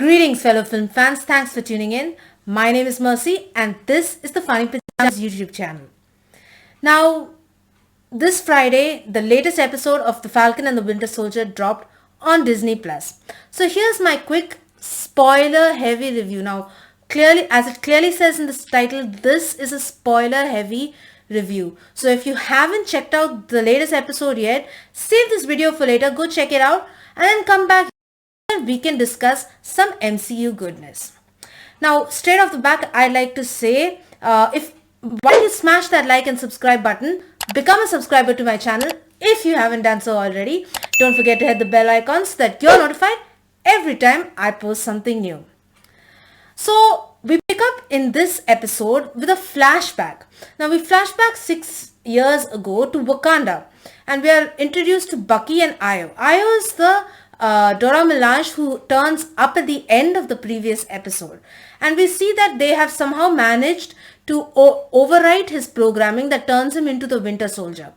Greetings, fellow film fans. Thanks for tuning in. My name is Mercy, and this is the Funny Pajamas YouTube channel. Now, this Friday, the latest episode of The Falcon and the Winter Soldier dropped on Disney Plus. So here's my quick spoiler-heavy review. Now, clearly, as it clearly says in the title, this is a spoiler-heavy review. So if you haven't checked out the latest episode yet, save this video for later. Go check it out, and then come back and we can discuss some MCU goodness. Now, straight off the back, I'd like to say, while you smash that like and subscribe button, become a subscriber to my channel if you haven't done so already. Don't forget to hit the bell icon so that you're notified every time I post something new. So, we pick up in this episode with a flashback. Now, we flash back 6 years ago to Wakanda, and we are introduced to Bucky and Io. Io is the Dora Milaje who turns up at the end of the previous episode, and we see that they have somehow managed to overwrite his programming that turns him into the Winter Soldier.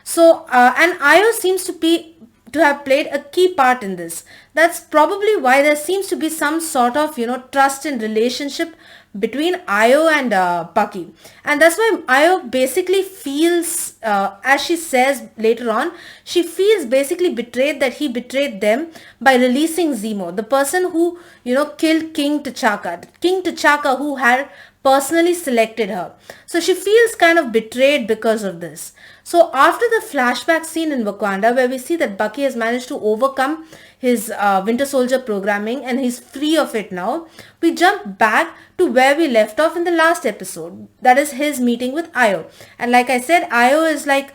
So and Io seems to have played a key part in this. That's probably why there seems to be some sort of trust and relationship between Io and Bucky, and that's why Io basically feels, as she says later on, she feels basically betrayed, that he betrayed them by releasing Zemo, the person who killed King T'Chaka, who had personally selected her. So she feels kind of betrayed because of this. So after the flashback scene in Wakanda, where we see that Bucky has managed to overcome his Winter Soldier programming and he's free of it now, we jump back to where we left off in the last episode. That is his meeting with Io. And like I said, Io is like,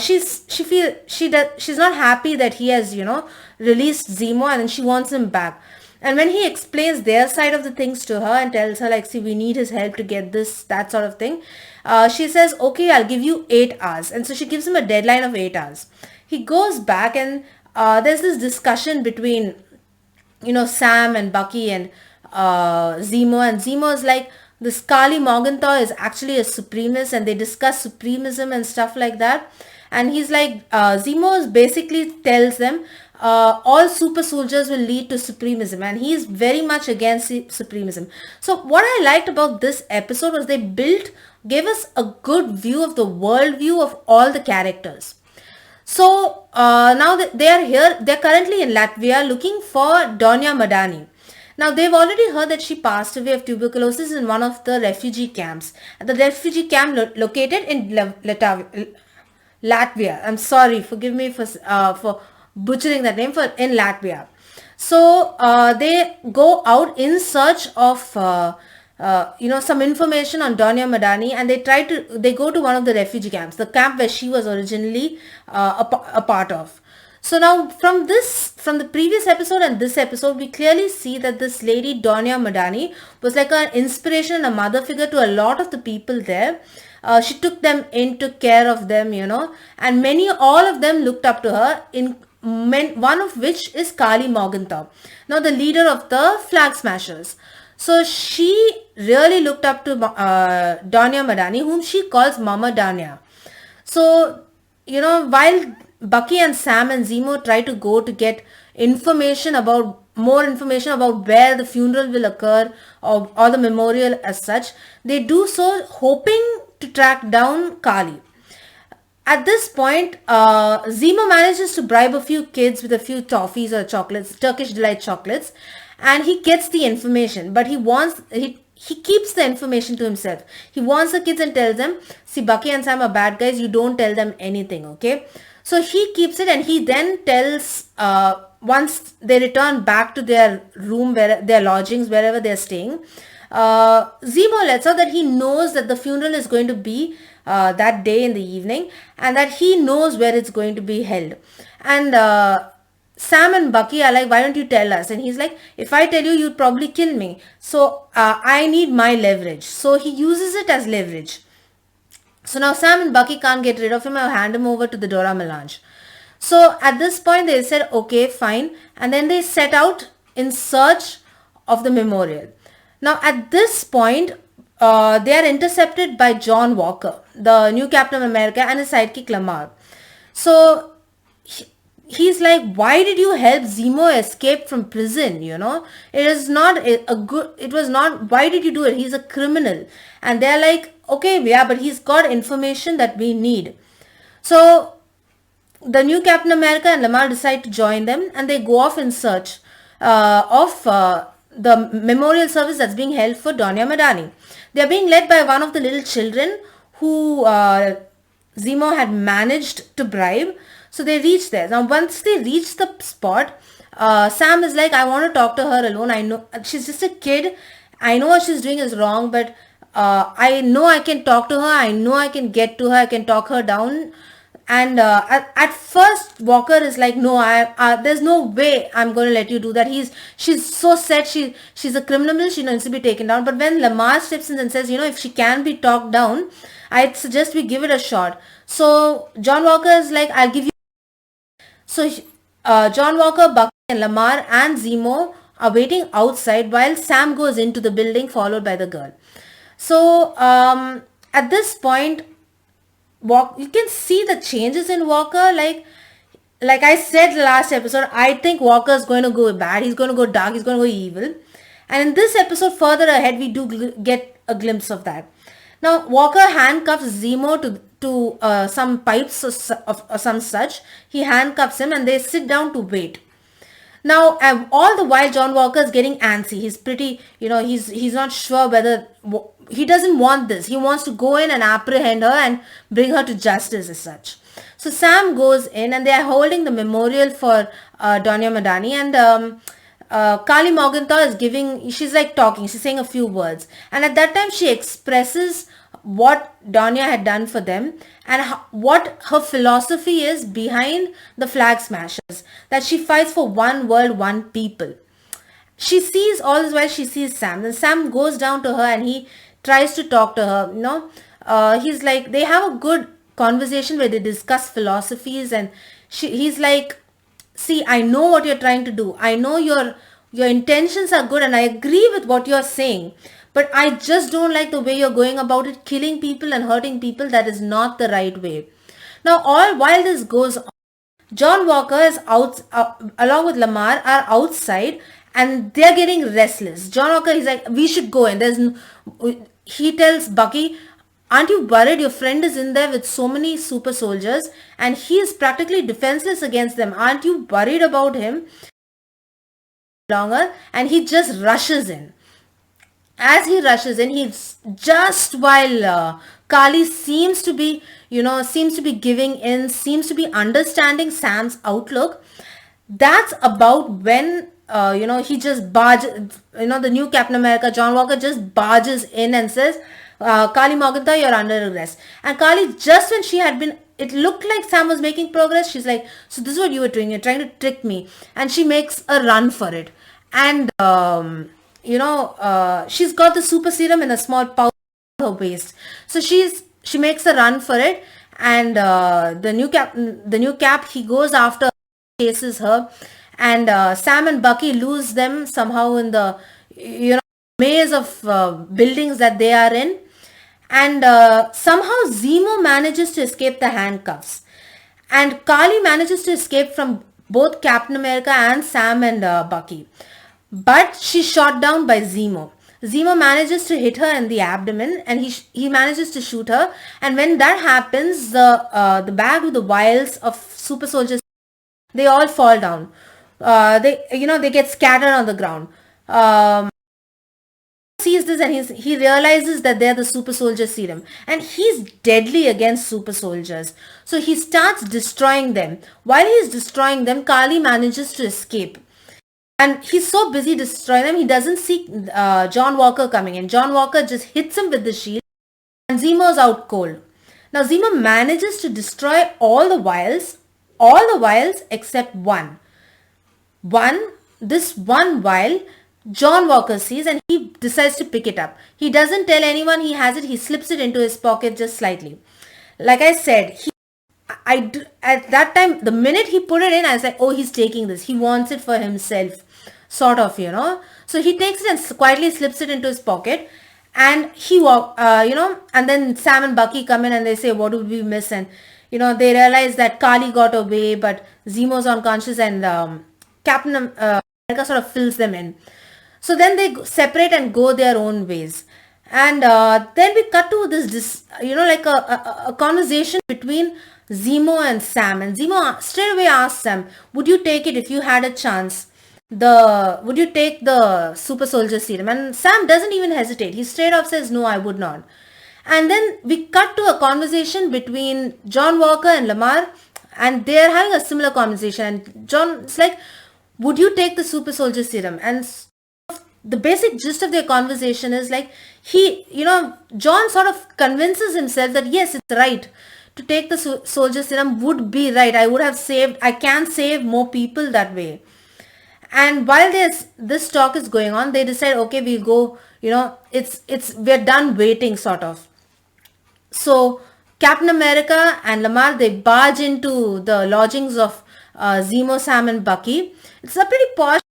she's not happy that he has, released Zemo, and then she wants him back. And when he explains their side of the things to her and tells her, like, see, we need his help to get this, that sort of thing, she says, okay, I'll give you 8 hours. And so she gives him a deadline of 8 hours. He goes back, and there's this discussion between, Sam and Bucky and Zemo. And Zemo is like, this Kali Morgenthau is actually a supremacist, and they discuss supremacism and stuff like that. And he's like, Zemo basically tells them, all super soldiers will lead to supremacism, and he is very much against supremacism. So what I liked about this episode was they gave us a good view of the worldview of all the characters. So now that they are here, they're currently in Latvia looking for Donya Madani. Now, they've already heard that she passed away of tuberculosis in one of the refugee camps. The refugee camp located in Latvia. I'm sorry, forgive me for butchering that name, in Latvia. So they go out in search of some information on Donya Madani, and they go to one of the refugee camps, the camp where she was originally a part of. So now from the previous episode and this episode, we clearly see that this lady Donya Madani was like an inspiration and a mother figure to a lot of the people there. She took them in, took care of them, and all of them looked up to her, one of which is Kali Morgenthau, now the leader of the Flag Smashers. So she really looked up to Donya Madani, whom she calls Mama Donya. So, while Bucky and Sam and Zemo try to go to get more information about where the funeral will occur, or the memorial as such, they do so hoping to track down Kali. At this point, Zemo manages to bribe a few kids with a few toffees or chocolates, Turkish Delight chocolates, and he gets the information, but he keeps the information to himself. He warns the kids and tells them, see, Bucky and Sam are bad guys, you don't tell them anything, okay? So he keeps it, and he then tells, once they return back to their room, their lodgings, wherever they're staying, Zemo lets out that he knows that the funeral is going to be that day in the evening, and that he knows where it's going to be held. And Sam and Bucky are like, why don't you tell us? And he's like, if I tell you, you'd probably kill me. So I need my leverage. So he uses it as leverage. So now Sam and Bucky can't get rid of him or hand him over to the Dora Milaje. So at this point they said, okay, fine. And then they set out in search of the memorial. Now at this point, they are intercepted by John Walker, the new Captain America, and his sidekick Lamar. So he's like, why did you help Zemo escape from prison? It is not a good, it was not, why did you do it? He's a criminal. And they're like, okay, yeah, but he's got information that we need. So the new Captain America and Lamar decide to join them, and they go off in search of the memorial service that's being held for Donya Madani. They are being led by one of the little children who Zemo had managed to bribe. So they reach there. Now, once they reach the spot, Sam is like, I want to talk to her alone. I know she's just a kid. I know what she's doing is wrong, but I know I can talk to her. I know I can get to her. I can talk her down. And at first, Walker is like, no, there's no way I'm going to let you do that. She's so set. She's a criminal. She needs to be taken down. But when Lamar steps in and says, if she can be talked down, I'd suggest we give it a shot. So John Walker is like, I'll give you. So John Walker, Bucky, and Lamar and Zemo are waiting outside while Sam goes into the building, followed by the girl. So at this point, you can see the changes in Walker. Like I said last episode, I think Walker is going to go bad. He's going to go dark. He's going to go evil. And in this episode, further ahead, we do get a glimpse of that. Now, Walker handcuffs Zemo to some pipes of some such. He handcuffs him and they sit down to wait. Now, all the while, John Walker is getting antsy. He's pretty, he's not sure whether, he doesn't want this. He wants to go in and apprehend her and bring her to justice as such. So Sam goes in and they are holding the memorial for Donya Madani, and Kali Morgenthau is she's like talking, she's saying a few words. And at that time, she expresses what Donya had done for them and what her philosophy is behind the flag smashers, that she fights for one world, one people. She sees, all this while she sees Sam, and Sam goes down to her and he tries to talk to her. He's like, they have a good conversation where they discuss philosophies, and he's like, see, I know what you're trying to do. I know your intentions are good and I agree with what you're saying. But I just don't like the way you're going about it, killing people and hurting people. That is not the right way. Now, all while this goes on, John Walker is out, along with Lamar, are outside and they're getting restless. John Walker, he's like, we should go in. He tells Bucky, aren't you worried? Your friend is in there with so many super soldiers and he is practically defenseless against them. Aren't you worried about him? Longer, and he just rushes in. As he rushes in, he's just while Kali seems to be giving in, seems to be understanding Sam's outlook. That's about when, he just barges, the new Captain America, John Walker, just barges in and says, Kali Morgenthau, you're under arrest. And Kali, just when she had been, it looked like Sam was making progress, she's like, so this is what you were doing, you're trying to trick me. And she makes a run for it. And, she's got the super serum in a small pouch in her waist. So she makes a run for it. And the new cap, he goes after her, chases her. And Sam and Bucky lose them somehow in the, maze of buildings that they are in. And somehow Zemo manages to escape the handcuffs. And Kali manages to escape from both Captain America and Sam and Bucky. But she's shot down by Zemo. Zemo manages to hit her in the abdomen and he manages to shoot her. And when that happens, the bag with the vials of super soldiers, they all fall down. They get scattered on the ground. Sees this and he realizes that they're the super soldier serum and he's deadly against super soldiers. So he starts destroying them. While he's destroying them, Kali manages to escape. And he's so busy destroying them, he doesn't see John Walker coming in. John Walker just hits him with the shield and Zemo's out cold. Now Zemo manages to destroy all the vials except one. This one vial John Walker sees and he decides to pick it up. He doesn't tell anyone he has it. He slips it into his pocket just slightly. Like I said, at that time, the minute he put it in, I was like, oh, he's taking this. He wants it for himself, sort of, So he takes it and quietly slips it into his pocket. And and then Sam and Bucky come in and they say, what did we miss? And they realize that Kali got away, but Zemo's unconscious, and Captain America sort of fills them in. So then they separate and go their own ways. And then we cut to like a conversation between Zemo and Sam. And Zemo straight away asks Sam, would you take it if you had a chance? Would you take the super soldier serum? And Sam doesn't even hesitate. He straight up says, no, I would not. And then we cut to a conversation between John Walker and Lamar, and they're having a similar conversation. And John's like, would you take the super soldier serum? And the basic gist of their conversation is like, John sort of convinces himself that yes, it's right to take the soldier serum, would be right. I can save more people that way. And while this talk is going on, they decide, okay, we'll go, we're done waiting, sort of. So Captain America and Lamar, they barge into the lodgings of Zemo, Sam, and Bucky. It's a pretty posh,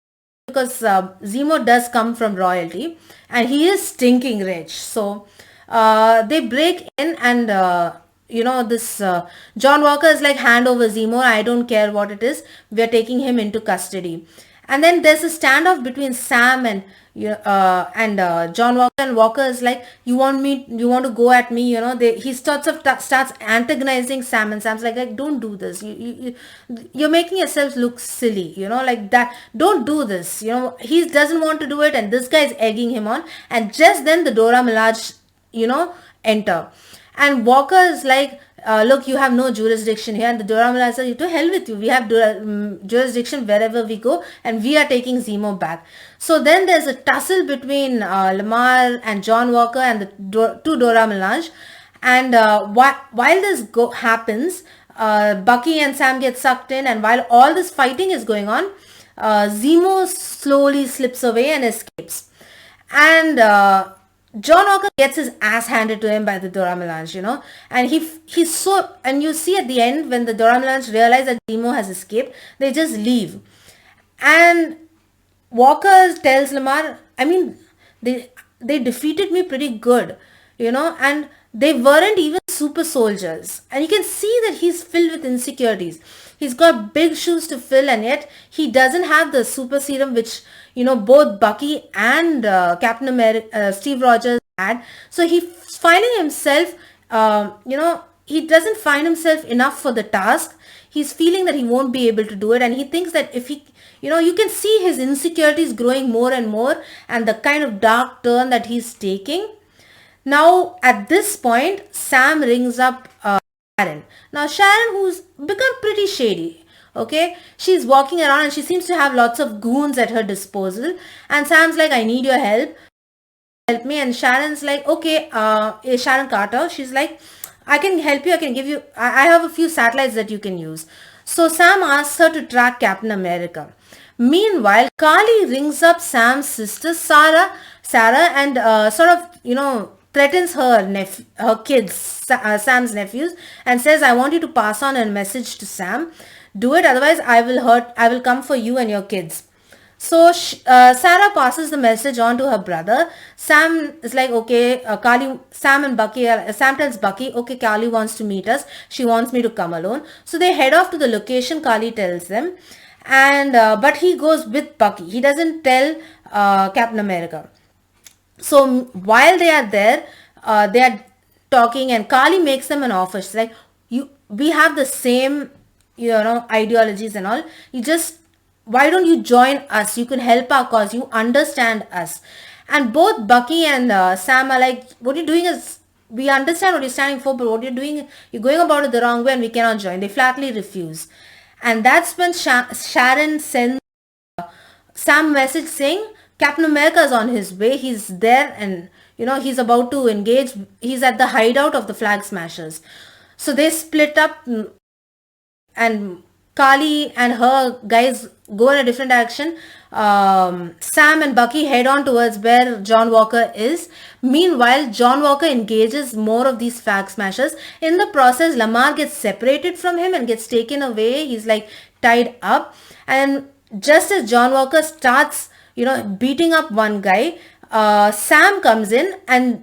because Zemo does come from royalty and he is stinking rich. So they break in, and this John Walker is like, hand over Zemo, I don't care what it is, we're taking him into custody. And then there's a standoff between Sam and John Walker, and Walker is like, you want to go at me, he starts antagonizing Sam, and Sam's like, don't do this, you're making yourself look silly, like that, don't do this, he doesn't want to do it, and this guy is egging him on. And just then the Dora Milaje enter, and Walker is like, look, you have no jurisdiction here. And the Dora Milaje says, to hell with you, we have jurisdiction wherever we go, and we are taking Zemo back. So then there's a tussle between Lamar and John Walker and the two Dora Milaje. And while this happens, Bucky and Sam get sucked in, and while all this fighting is going on, Zemo slowly slips away and escapes. And John Walker gets his ass handed to him by the Dora Milaje, and he's so, and you see at the end when the Dora Milaje realize that Zemo has escaped, they just leave. And Walker tells Lamar, I mean, they defeated me pretty good, and they weren't even super soldiers. And you can see that he's filled with insecurities. He's got big shoes to fill, and yet he doesn't have the super serum, which, both Bucky and Captain America, Steve Rogers had. So he's finding himself, he doesn't find himself enough for the task. He's feeling that he won't be able to do it, and he thinks that if he, you can see his insecurities growing more and more, and the kind of dark turn that he's taking. Now, at this point, Sam rings up Sharon. Now, Sharon, who's become pretty shady, okay? She's walking around and she seems to have lots of goons at her disposal. And Sam's like, I need your help. Help me. And Sharon's like, okay, Sharon Carter. She's like, I can help you. I can give you, I have a few satellites that you can use. So Sam asks her to track Captain America. Meanwhile, Kali rings up Sam's sister, Sarah, and sort of, threatens her kids, Sam's nephews, and says, I want you to pass on a message to Sam. Do it, otherwise I will come for you and your kids. So Sarah passes the message on to her brother. Sam is like, okay, Sam tells Bucky, okay, Kali wants to meet us. She wants me to come alone. So they head off to the location Kali tells them. And but he goes with Bucky. He doesn't tell Captain America. So while they are there, they are talking, and Kali makes them an offer. She's like, we have the same, ideologies and all. Why don't you join us? You can help our cause. You understand us. And both Bucky and Sam are like, what you're doing is, we understand what you're standing for, but what you're doing, you're going about it the wrong way, and we cannot join. They flatly refuse. And that's when Sharon sends Sam a message saying, Captain America is on his way. He's there, and he's about to engage. He's at the hideout of the Flag Smashers. So they split up, and Kali and her guys go in a different direction. Sam and Bucky head on towards where John Walker is. Meanwhile, John Walker engages more of these Flag Smashers. In the process, Lamar gets separated from him and gets taken away. He's like tied up. And just as John Walker starts beating up one guy, Sam comes in, and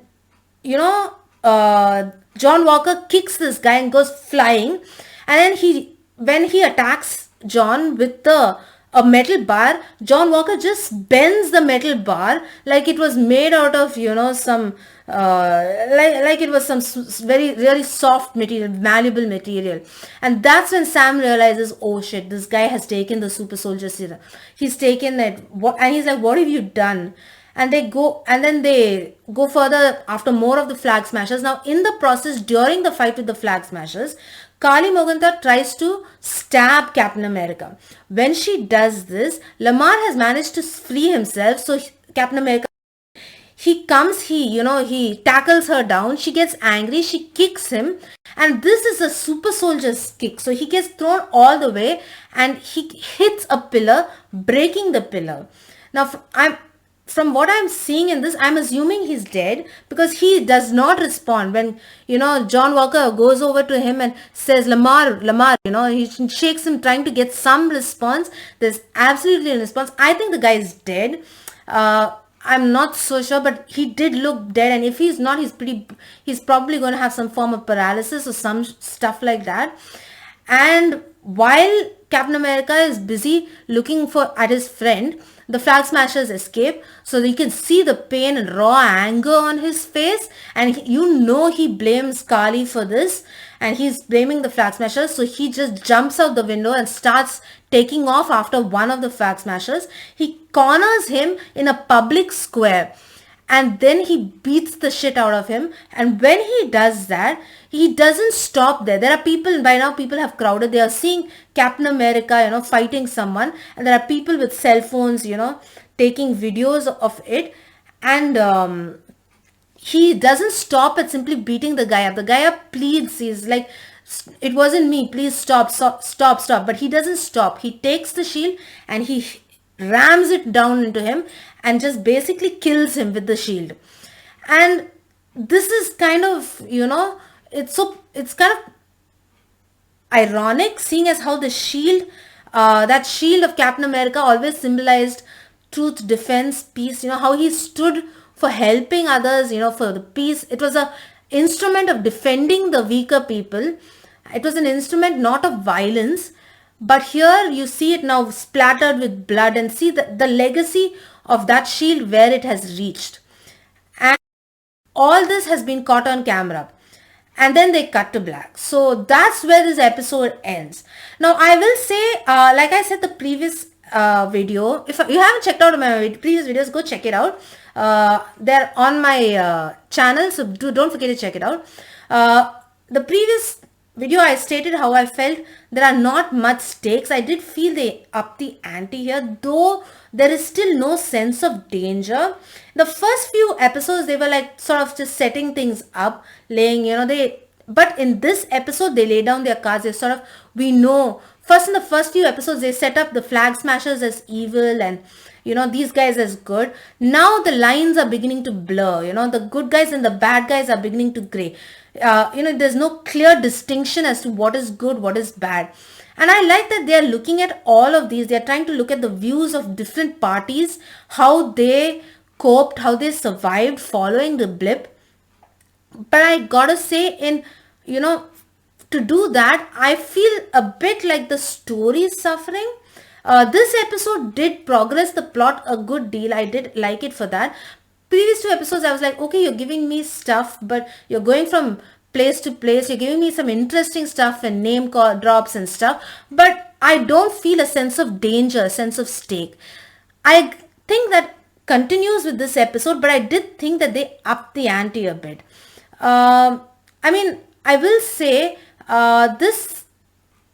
John Walker kicks this guy and goes flying, and then when he attacks John with a metal bar, John Walker just bends the metal bar like it was made out of, some like it was some very really soft material, malleable material. And that's when Sam realizes, oh shit, this guy has taken the super soldier serum. He's taken it, and he's like, what have you done? And then they go further after more of the Flag Smashers. Now in the process, during the fight with the Flag Smashers, Kali Moganta tries to stab Captain America. When she does this, Lamar has managed to free himself, so Captain America, he comes, he tackles her down, she gets angry, she kicks him, and this is a super soldier's kick, so he gets thrown all the way and he hits a pillar, breaking the pillar. Now from what I'm seeing in this, I'm assuming he's dead, because he does not respond when, John Walker goes over to him and says, Lamar, he shakes him, trying to get some response. There's absolutely no response. I think the guy is dead. I'm not so sure, but he did look dead, and if he's not, he's probably going to have some form of paralysis or some stuff like that. And while Captain America is busy looking at his friend, the Flag Smashers escape, so you can see the pain and raw anger on his face, and he blames Kali for this, and he's blaming the Flag Smashers, so he just jumps out the window and starts taking off after one of the Flag Smashers. He corners him in a public square, and then he beats the shit out of him. And when he does that, he doesn't stop there. There are people, by now people have crowded, they are seeing Captain America, fighting someone, and there are people with cell phones, taking videos of it. And he doesn't stop at simply beating the guy up. The guy up pleads, he's like, it wasn't me, please stop. But he doesn't stop. He takes the shield and he rams it down into him and just basically kills him with the shield. And this is kind of, it's kind of ironic, seeing as how the shield, that shield of Captain America always symbolized truth, defense, peace, how he stood for helping others, for the peace. It was a instrument of defending the weaker people. It was an instrument not of violence. But here you see it now splattered with blood, and see the legacy of that shield, where it has reached. And all this has been caught on camera. And then they cut to black. So that's where this episode ends. Now I will say, like I said, the previous video, if you haven't checked out my previous videos, go check it out. They're on my channel, so don't forget to check it out. The previous video I stated how I felt there are not much stakes. I did feel they upped the ante here, though there is still no sense of danger. The first few episodes, they were like sort of just setting things up, but in this episode, they lay down their cards. They sort of, we know, in the first few episodes, they set up the Flag Smashers as evil and, these guys as good. Now the lines are beginning to blur, the good guys and the bad guys are beginning to gray. There's no clear distinction as to what is good, what is bad. And I like that they are looking at all of these. They are trying to look at the views of different parties, how they coped, how they survived following the blip. But I gotta say, to do that, I feel a bit like the story is suffering. This episode did progress the plot a good deal. I did like it for that. Previous two episodes, I was like, okay, you're giving me stuff, but you're going from place to place. You're giving me some interesting stuff and name drops and stuff, but I don't feel a sense of danger, a sense of stake. I think that continues with this episode, but I did think that they upped the ante a bit. I will say, this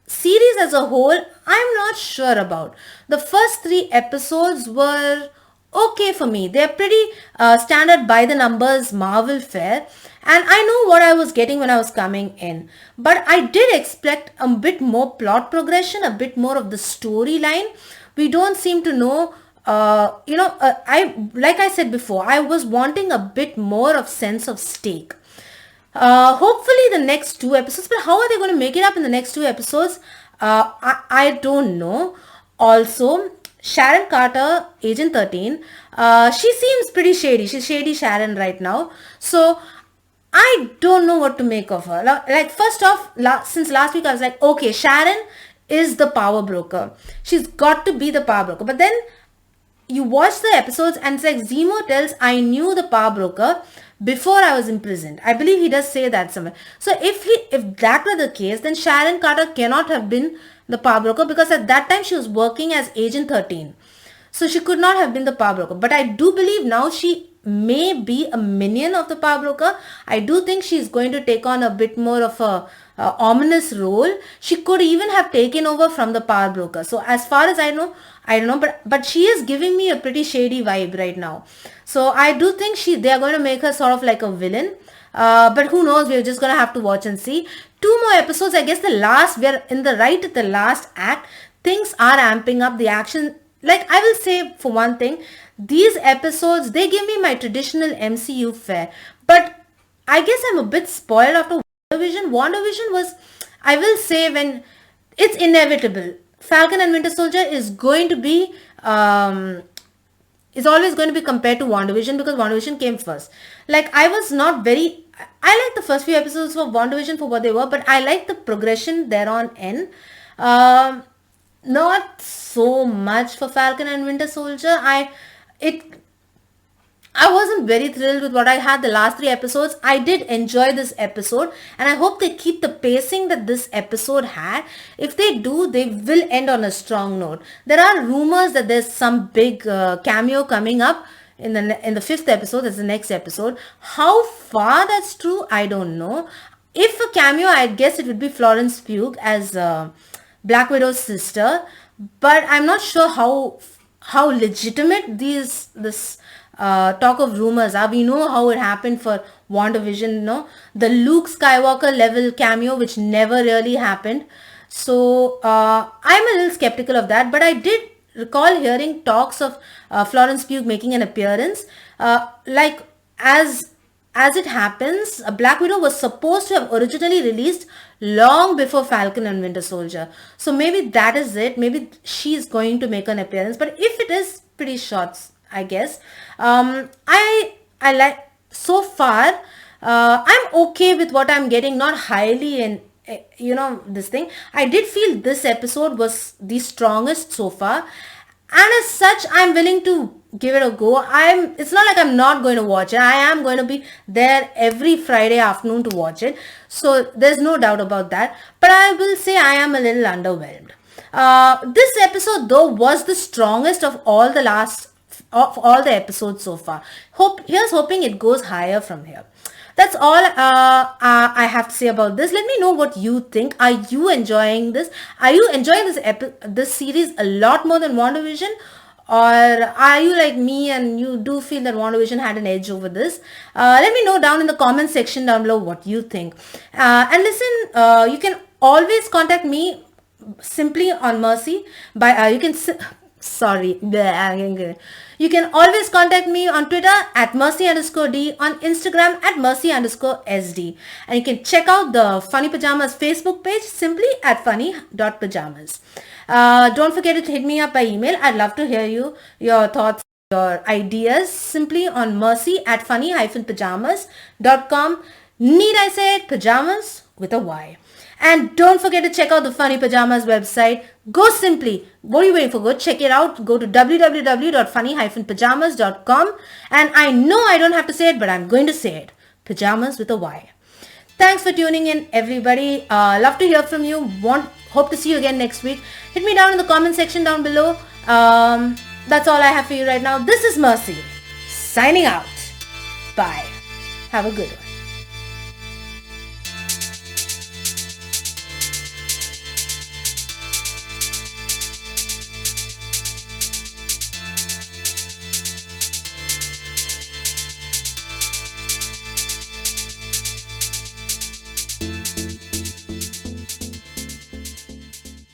series as a whole, I'm not sure about. The first 3 episodes were okay for me. They're pretty standard by the numbers Marvel fare, and I know what I was getting when I was coming in. But I did expect a bit more plot progression, a bit more of the storyline. We don't seem to know, like I said before, I was wanting a bit more of sense of stake. Hopefully the next 2 episodes, but how are they going to make it up in the next 2 episodes? I don't know. Also, Sharon Carter, Agent 13, she seems pretty shady. She's Shady Sharon right now. So I don't know what to make of her. Like, first off, since last week, I was like, okay, Sharon is the power broker. She's got to be the power broker. But then you watch the episodes and it's like Zemo tells, I knew the power broker before I was imprisoned. I believe he does say that somewhere. So if that were the case, then Sharon Carter cannot have been the power broker, because at that time she was working as Agent 13. So she could not have been the power broker. But I do believe now she may be a minion of the power broker. I do think she's going to take on a bit more of a ominous role. She could even have taken over from the power broker. So as far as I don't know, but she is giving me a pretty shady vibe right now. So I do think they are going to make her sort of like a villain. But who knows? We're just gonna have to watch and see. 2 more episodes. I guess we're in the right at the last act. Things are amping up. The action, like I will say for one thing, these episodes, they give me my traditional MCU fare. But I guess I'm a bit spoiled after WandaVision. WandaVision was, I will say, when it's inevitable. Falcon and Winter Soldier is going to be is always going to be compared to WandaVision, because WandaVision came first. Like, I was not very, I liked the first few episodes of WandaVision for what they were, but I liked the progression thereon in. Not so much for Falcon and Winter Soldier. It I wasn't very thrilled with what I had the last 3 episodes. I did enjoy this episode, and I hope they keep the pacing that this episode had. If they do, they will end on a strong note. There are rumors that there's some big cameo coming up in the 5th episode. That's the next episode. How far that's true, I don't know. If a cameo, I guess it would be Florence Pugh as Black Widow's sister, but I'm not sure how legitimate this talk of rumors are. We know how it happened for WandaVision, the Luke Skywalker level cameo, which never really happened. So I'm a little skeptical of that, but I did recall hearing talks of Florence Pugh making an appearance. Like, as it happens, Black Widow was supposed to have originally released long before Falcon and Winter Soldier. So maybe that is it. Maybe she's going to make an appearance. But if it is, pretty short, I guess. I like, so far, I'm okay with what I'm getting, not highly in, this thing. I did feel this episode was the strongest so far. And as such, I'm willing to give it a go. It's not like I'm not going to watch it. I am going to be there every Friday afternoon to watch it. So there's no doubt about that. But I will say I am a little underwhelmed. This episode, though, was the strongest of all the episodes so far. Here's hoping it goes higher from here. That's all I have to say about this. Let me know what you think. Are you enjoying this? Are you enjoying this series a lot more than WandaVision? Or are you like me and you do feel that WandaVision had an edge over this? Let me know down in the comment section down below what you think. And listen, you can always contact me simply on Mercy by you can always contact me on Twitter at Mercy_D, on Instagram at Mercy_SD. And you can check out the Funny Pajamas Facebook page simply at funny.pajamas. Don't forget to hit me up by email. I'd love to hear your thoughts, your ideas, simply on mercy at funny-pajamas.com. Need I say it? Pajamas with a Y. And don't forget to check out the Funny Pajamas website. What are you waiting for? Go check it out. Go to www.funny-pajamas.com. And I know I don't have to say it, but I'm going to say it. Pajamas with a Y. Thanks for tuning in, everybody. Love to hear from you. Hope to see you again next week. Hit me down in the comment section down below. That's all I have for you right now. This is Mercy, signing out. Bye. Have a good one.